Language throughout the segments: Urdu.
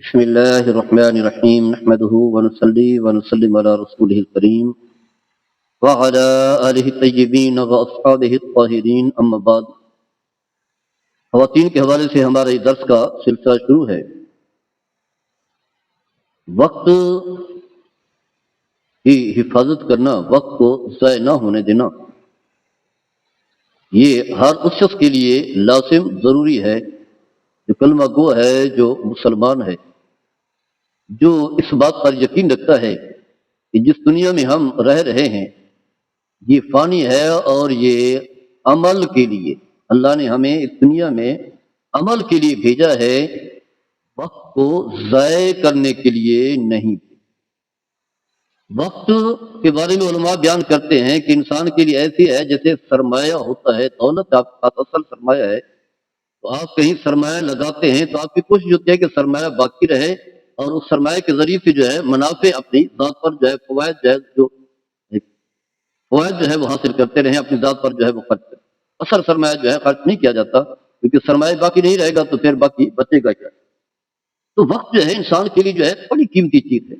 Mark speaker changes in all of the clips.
Speaker 1: بسم الله الرحمن الرحيم نحمده ونصلي ونسلم على رسوله الكريم وعلى آله الطيبين وأصحابه الطاهرين أما بعد. خواتین کے حوالے سے ہمارے درس کا سلسلہ شروع ہے. وقت کی حفاظت کرنا، وقت کو ضائع نہ ہونے دینا، یہ ہر اس شخص کے لیے لازم ضروری ہے جو کلمہ گو ہے، جو مسلمان ہے، جو اس بات پر یقین رکھتا ہے کہ جس دنیا میں ہم رہ رہے ہیں یہ فانی ہے اور یہ عمل کے لیے اللہ نے ہمیں اس دنیا میں عمل کے لیے بھیجا ہے، وقت کو ضائع کرنے کے لیے نہیں. وقت کے بارے میں علماء بیان کرتے ہیں کہ انسان کے لیے ایسی ہے جیسے سرمایہ ہوتا ہے، دولت آپ کا اصل سرمایہ ہے. تو آپ کہیں سرمایہ لگاتے ہیں تو آپ کی کوشش ہوتی ہے کہ سرمایہ باقی رہے اور اس سرمایہ کے ذریعے سے جو ہے منافع اپنی ذات پر جو ہے فوائد جو ہے وہ حاصل کرتے رہیں، اپنی ذات پر جو ہے وہ خرچ کریں. اصل سرمایہ جو ہے خرچ نہیں کیا جاتا کیونکہ سرمایہ باقی نہیں رہے گا تو پھر باقی بچے گا کیا. تو وقت جو ہے انسان کے لیے جو ہے بڑی قیمتی چیز ہے.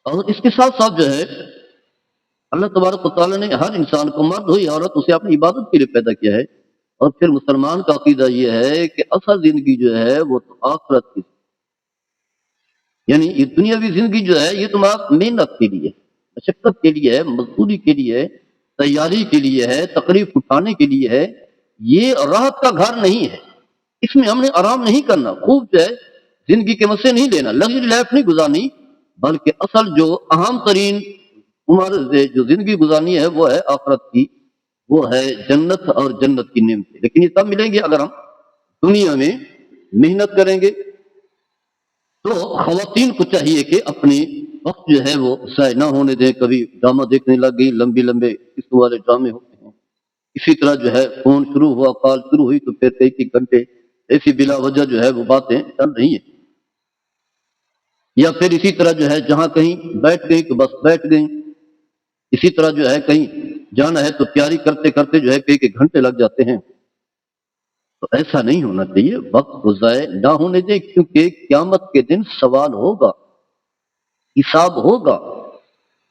Speaker 1: اور اس کے ساتھ ساتھ جو ہے اللہ تبارک و تعالیٰ نے ہر انسان کو، مرد ہو یا عورت، اسے اپنی عبادت کے لیے پیدا کیا ہے. اور پھر مسلمان کا عقیدہ یہ ہے کہ اصل زندگی جو ہے وہ تو آخرت کی، یعنی یہ دنیاوی زندگی جو ہے یہ تمہارا محنت کے لیے، مشقت کے لیے ہے، مزدوری کے لیے ہے، تیاری کے لیے ہے، تکلیف اٹھانے کے لیے ہے. یہ راحت کا گھر نہیں ہے، اس میں ہم نے آرام نہیں کرنا، خوب جو ہے زندگی کے مزے نہیں لینا، لگژری لائف نہیں گزارنی، بلکہ اصل جو اہم ترین ہمارے جو زندگی گزارنی ہے وہ ہے آخرت کی، وہ ہے جنت اور جنت کی نعمتیں. لیکن یہ تب ملیں گے اگر ہم دنیا میں محنت کریں گے. تو خواتین کو چاہیے کہ اپنی وقت جو ہے وہ ضائع نہ ہونے دیں. کبھی ڈرامہ دیکھنے لگ گئی، لمبے قسم والے ڈرامے ہوتے ہیں. اسی طرح جو ہے فون شروع ہوا، کال شروع ہوئی تو پھر کئی گھنٹے ایسی بلا وجہ جو ہے وہ باتیں چل رہی ہیں. یا پھر اسی طرح جو ہے جہاں کہیں بیٹھ گئی تو بس بیٹھ گئی. اسی طرح جو ہے کہیں جانا ہے تو تیاری کرتے کرتے جو ہے کئی گھنٹے لگ جاتے ہیں. تو ایسا نہیں ہونا چاہیے، وقت کو ضائع نہ ہونے دیں، کیونکہ قیامت کے دن سوال ہوگا، حساب ہوگا.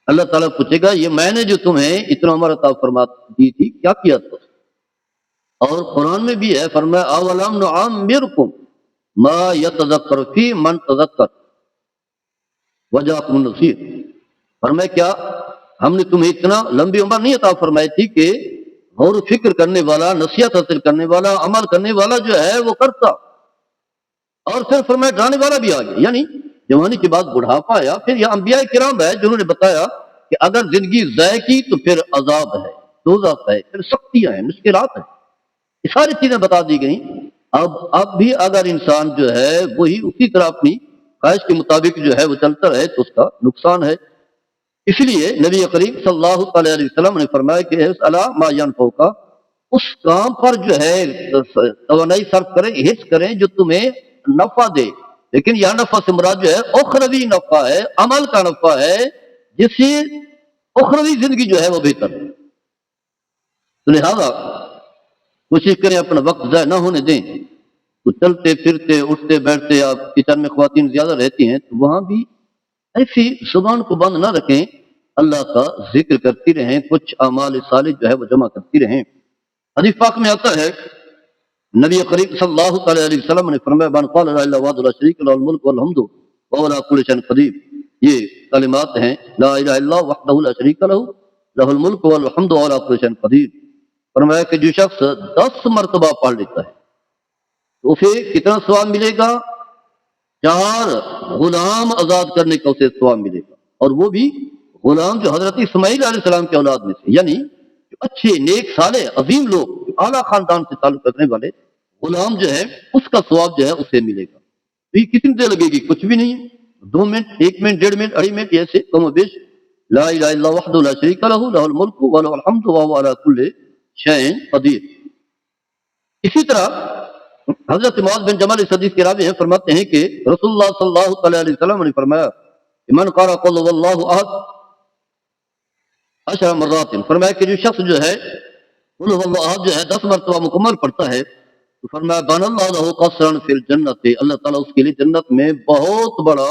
Speaker 1: اللہ تعالیٰ پوچھے گا یہ میں نے جو تمہیں اتنا عمر عطا فرما دی تھی کیا کیا تھا. اور قرآن میں بھی ہے، فرمایا اولم نعمرکم ما یتذکر فی من تذکر وجاکم النذیر. فرمایا کیا ہم نے تمہیں اتنا لمبی عمر نہیں عطا فرمائی تھی کہ غور و فکر کرنے والا، نصیحت حاصل کرنے والا، عمل کرنے والا جو ہے وہ کرتا. اور پھر فرمایا ڈرانے والا بھی آ گیا. یعنی جوانی کے بعد بڑھاپا آیا. پھر یہ انبیاء کرام ہے جنہوں نے بتایا کہ اگر زندگی ضائع کی تو پھر عذاب ہے، دوزخ ہے، پھر سختیاں ہیں، مشکلات ہیں. یہ ساری چیزیں بتا دی گئیں. اب بھی اگر انسان جو ہے وہی اسی طرح اپنی خواہش کے مطابق جو ہے وہ چلتا رہے تو اس کا نقصان ہے. اس لیے نبی کریم صلی اللہ علیہ وسلم نے فرمایا کہ اصلاح ما ينفعک، اس کام پر جو ہے توانائی صرف کریں، حرص کریں جو تمہیں نفع دے. لیکن یہ نفع سے مراد جو ہے اخروی نفع ہے، عمل کا نفع ہے، جس سے اخروی زندگی جو ہے وہ بہتر ہے. تو لہذا کوشش کریں اپنا وقت ضائع نہ ہونے دیں. تو چلتے پھرتے اٹھتے بیٹھتے، آپ کچن میں خواتین زیادہ رہتی ہیں تو وہاں بھی ایسی زبان کو بند نہ رکھیں، اللہ کا ذکر کرتی رہیں، کچھ اعمال صالح جو ہے وہ جمع کرتی رہیں. حدیث پاک میں آتا ہے نبی کریم صلی اللہ علیہ وسلم نے فرمایا من قال لا الہ الا اللہ لا شریک له الملک والحمد وهو على كل شيء قدیر. یہ کلمات ہیں لا الہ الا اللہ وحدہ لا شریک له له الملک والحمد وهو على كل شيء قدیر. فرمایا کہ جو شخص 10 مرتبہ پڑھ لیتا ہے تو اسے کتنا ثواب ملے گا؟ 4 غلام آزاد کرنے کا اسے ثواب ملے گا. اور وہ بھی غلام جو حضرت اسماعیل علیہ السلام کے اولاد میں سے، یعنی جو اچھے نیک صالح عظیم لوگ جو اعلیٰ خاندان سے تعلق رکھنے والے غلام جو ہے اس کا ثواب جو ہے اسے ملے گا. تو یہ کتنی دیر لگے گی؟ کچھ بھی نہیں ہے، 2 منٹ، 1 منٹ، 1.5 منٹ، 2.5 منٹ، ایسے کم و بیش. لا الہ الا اللہ وحدہ لا شریک لہ لہ الملک ولہ الحمد وہو علی کل شیء قدیر. اسی طرح حضرت معاذ بن جبل اس حدیث کے راوی ہیں، فرماتے ہیں کہ رسول اللہ صلی اللہ علیہ وسلم نے فرمایا من قرأ قل هو اللہ احد 10 مرات، فرمایا کہ جو شخص جو ہے قل هو اللہ احد جو ہے 10 مرتبہ مکمل پڑھتا ہے تو فرمایا بن اللہ لہ قصرا فی الجنت، اللہ تعالیٰ اس کے لیے جنت میں بہت بڑا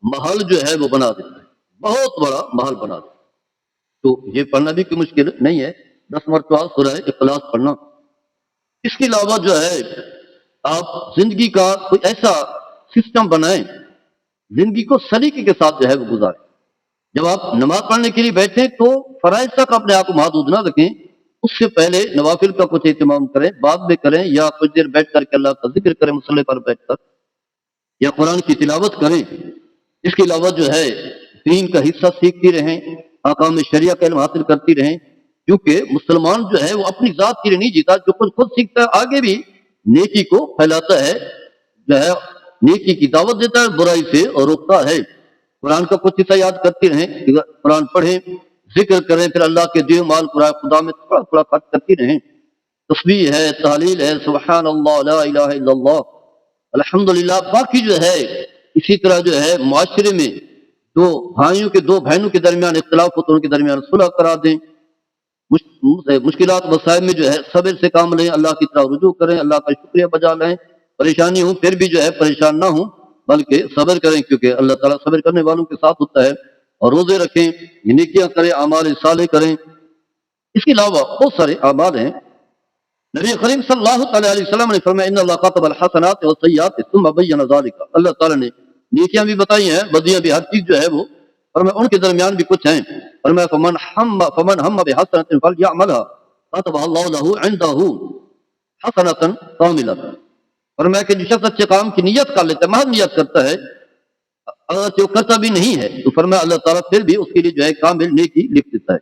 Speaker 1: محل جو ہے وہ بنا دیتا ہے، بہت بڑا محل بنا دیتا ہے۔ تو یہ پڑھنا بھی کوئی مشکل نہیں ہے، 10 مرتبہ سورہ اخلاص پڑھنا۔ اس کے علاوہ جو ہے آپ زندگی کا کوئی ایسا سسٹم بنائیں، زندگی کو سلیقے کے ساتھ جو ہے وہ گزاریں۔ جب آپ نماز پڑھنے کے لیے بیٹھیں تو فرائض تک اپنے آپ کو محدود نہ رکھیں، اس سے پہلے نوافل کا کچھ اہتمام کریں، بعد میں کریں، یا کچھ دیر بیٹھ کر کے اللہ کا ذکر کریں مصلی پر بیٹھ کر، یا قرآن کی تلاوت کریں۔ اس کے علاوہ جو ہے دین کا حصہ سیکھتی رہیں، احکام شریعہ کا علم حاصل کرتی رہیں، کیونکہ مسلمان جو ہے وہ اپنی ذات کے لیے نہیں جیتا، جو کچھ خود سیکھتا ہے آگے بھی نیکی کو پھیلاتا ہے، جو ہے نیکی کی دعوت دیتا ہے، برائی سے اور روکتا ہے۔ قرآن کا کچھ حصہ یاد کرتی رہیں، قرآن پڑھیں، ذکر کریں، پھر اللہ کے دیو مال قرآن خدا میں تھوڑا تھوڑا خرچ کرتی رہیں، تسبیح ہے، تحلیل ہے، سبحان اللہ، لا الہ الا اللہ، الحمدللہ۔ باقی جو ہے اسی طرح جو ہے معاشرے میں دو بھائیوں کے دو بہنوں کے درمیان اختلاف ہو تو ان کے درمیان صلح کرا دیں، مشکلات مسائل میں جو ہے صبر سے کام لیں، اللہ کی طرف رجوع کریں، اللہ کا شکریہ بجا لیں، پریشانی ہوں پھر بھی جو ہے پریشان نہ ہوں بلکہ صبر کریں، کیونکہ اللہ تعالیٰ صبر کرنے والوں کے ساتھ ہوتا ہے، اور روزے رکھیں، نیکیاں کریں، اعمال صالح کریں۔ اس کے علاوہ بہت سارے اعمال ہیں۔ نبی کریم صلی اللہ تعالیٰ علیہ وسلم نے فرمایا ان اللہ کتب الحسنات والسیئات ثم بین ذلک، اللہ تعالیٰ نے نیکیاں بھی بتائی ہیں، بدیاں بھی، ہر چیز جو ہے وہ، اور میں ان کے درمیان بھی کچھ ہیں، اور میں فمن ہم بحسنۃ فلیعملها كتبها اللہ له عنده حسنۃ کاملۃ، اور میں کہ جو شخص اچھے کام کی نیت کر لیتا ہے، محض نیت کرتا ہے، اگر جو کرتا بھی نہیں ہے تو فرمایا اللہ تعالیٰ پھر بھی اس کے لیے جو ہے کامل نیکی لکھ دیتا ہے۔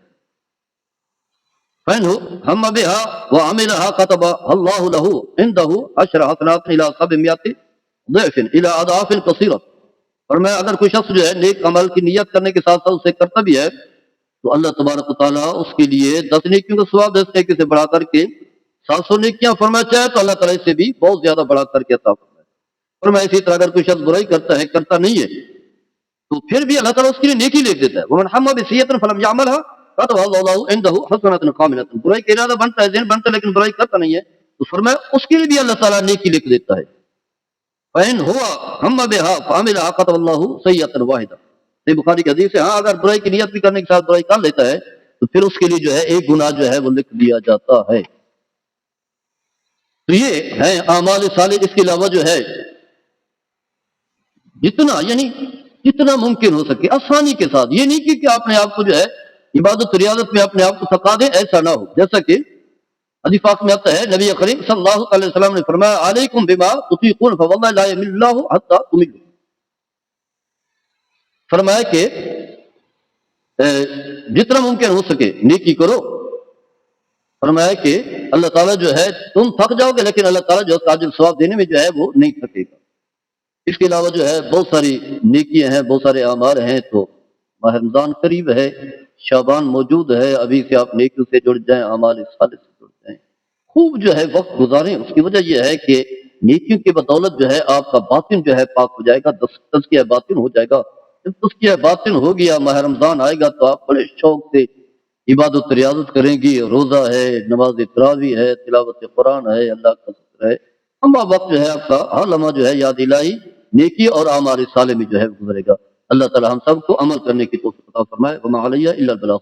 Speaker 1: فإنه هم بها وعملها كتب الله له عنده 10 حسنات إلى 700 ضعف إلى أضعاف كثيرة، اور میں اگر کوئی شخص جو ہے نیک عمل کی نیت کرنے کے ساتھ ساتھ اسے کرتا بھی ہے تو اللہ تبارک و تعالیٰ اس کے لیے 10 نیکیوں کا ثواب 10 نیکی سے بڑھا کر کے 700 نیکیاں فرمایا چاہے تو اللہ تعالیٰ اس سے بھی بہت زیادہ بڑھا کر کے عطا فرمائے۔ اور میں اسی طرح اگر کوئی شخص برائی کرتا ہے، کرتا نہیں ہے، تو پھر بھی اللہ تعالیٰ اس کے لیے نیکی لکھ دیتا ہے۔ ومن ہم بسیئۃ فلم يعملها كتب الله له عنده حسنۃ کاملۃ، برائی کا ارادہ بنتا ہے، ذہن بنتا ہے، لیکن برائی کرتا نہیں ہے تو فرمایا اس کے لیے بھی اللہ تعالیٰ نیکی لکھ دیتا ہے۔ فإن هو هم بها فعملها كتب الله سیئۃ واحدۃ، یہ بخاری کی حدیث ہے۔ ہاں اگر برائی کی نیت بھی کرنے کے ساتھ برائی کر لیتا ہے تو پھر اس کے لیے جو ہے ایک گناہ جو ہے وہ لکھ دیا جاتا ہے۔ تو یہ ہے اعمال صالح۔ اس کے علاوہ جو ہے جتنا یعنی جتنا ممکن ہو سکے آسانی کے ساتھ، یہ نہیں کہ آپ نے آپ کو جو ہے عبادت و ریاضت میں اپنے آپ کو تھکا دیں، ایسا نہ ہو۔ جیسا کہ حدیث پاک میں آتا ہے، نبی کریم صلی اللہ علیہ وسلم نے فرمایا علیکم بما تطیقون فواللہ لا یمل اللہ حتی تملوا، فرمایا کہ جتنا ممکن ہو سکے نیکی کرو، فرمایا کہ اللہ تعالیٰ جو ہے تم تھک جاؤ گے لیکن اللہ تعالیٰ جو ہے تاجر ثواب دینے میں جو ہے وہ نہیں تھکے گا۔ اس کے علاوہ جو ہے بہت ساری نیکیاں ہیں، بہت سارے اعمال ہیں۔ تو ماہ رمضان قریب ہے، شعبان موجود ہے، ابھی سے آپ نیکیوں سے جڑ جائیں، اعمال صالح سے جڑ جائیں، خوب جو ہے وقت گزاریں۔ اس کی وجہ یہ ہے کہ نیکیوں کی بدولت جو ہے آپ کا باطن جو ہے پاک ہو جائے گا، تزکیہ باطن ہو جائے گا۔ جب تزکیہ باطن ہو گیا، ماہ رمضان آئے گا تو آپ بڑے شوق سے عبادت ریاضت کریں گی، روزہ ہے، نماز تراویح ہے، تلاوت قرآن ہے، اللہ کا ذکر ہے، اما وقت جو ہے آپ کا ہر لمحہ جو ہے یاد الہی، نیکی اور اعمال صالح میں جو ہے گزرے گا۔ اللہ تعالی ہم سب کو عمل کرنے کی توفیق عطا فرمائے۔ وما علیہ الا البلاغ۔